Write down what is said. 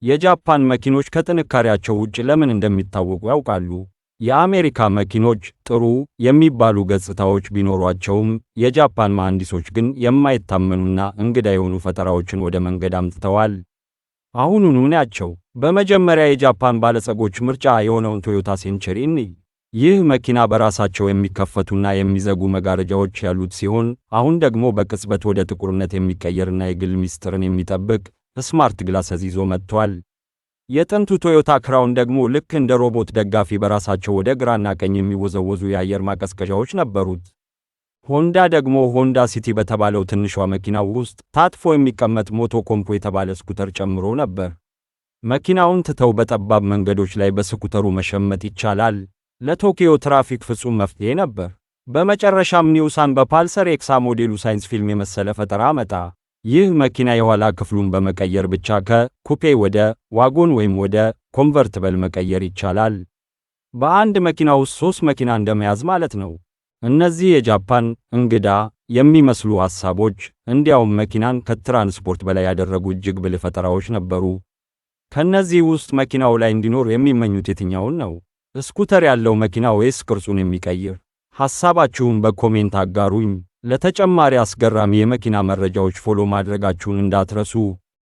የጃፓን መኪኖች ከጥንካሬያቸው ውጭ ለምን እንደሚታወቁ ያውቃሉ? የአሜሪካ መኪኖች ጥሩ የሚባሉ ገጽታዎች ቢኖሯቸውም የጃፓን መሐንዲሶች ግን የማይታመኑና እንግዳ የሆኑ ፈጠራዎችን ወደ መንገድ አምጥተዋል። አሁኑኑ ናቸው። በመጀመሪያ የጃፓን ባለጸጎች ምርጫ የሆነውን ቶዮታ ሴንቸሪ እንይ። ይህ መኪና በራሳቸው የሚከፈቱና የሚዘጉ መጋረጃዎች ያሉት ሲሆን አሁን ደግሞ በቅጽበት ወደ ጥቁርነት የሚቀየርና የግል ሚስጥርን የሚጠብቅ ስማርት ግላስዝ ይዞ መጥቷል። የጥንቱ ቶዮታ ክራውን ደግሞ ልክ እንደ ሮቦት ደጋፊ በራሳቸው ወደ ግራና ቀኝ የሚወዘወዙ የአየር ማቀዝቀዣዎች ነበሩት። ሆንዳ ደግሞ ሆንዳ ሲቲ በተባለው ትንሿ መኪናው ውስጥ ታጥፎ የሚቀመጥ ሞቶ ኮምፖ የተባለ ስኩተር ጨምሮ ነበር። መኪናውን ትተው በጠባብ መንገዶች ላይ በስኩተሩ መሸመጥ ይቻላል። ለቶኪዮ ትራፊክ ፍጹም መፍትሄ ነበር። በመጨረሻም ኒውሳን በፓልሰር ኤክሳ ሞዴሉ ሳይንስ ፊልም የመሰለ ፈጠራ አመጣ። ይህ መኪና የኋላ ክፍሉን በመቀየር ብቻ ከኩፔ ወደ ዋጎን ወይም ወደ ኮንቨርትበል መቀየር ይቻላል። በአንድ መኪና ውስጥ 3 መኪና እንደመያዝ ማለት ነው። እነዚህ የጃፓን እንግዳ የሚመስሉ ሐሳቦች እንዲያውም መኪናን ከትራንስፖርት በላይ ያደረጉ እጅግ ብልህ ፈጠራዎች ነበሩ። ከነዚህ ውስጥ መኪናው ላይ እንዲኖር የሚመኙት የትኛውን ነው? ስኩተር ያለው መኪና ወይስ ቅርጹን የሚቀይር? ሐሳባችሁን በኮሜንት አጋሩኝ። ለተጨማሪ አስገራሚ የመኪና መረጃዎች ፎሎ ማድረጋችሁን እንዳትረሱ።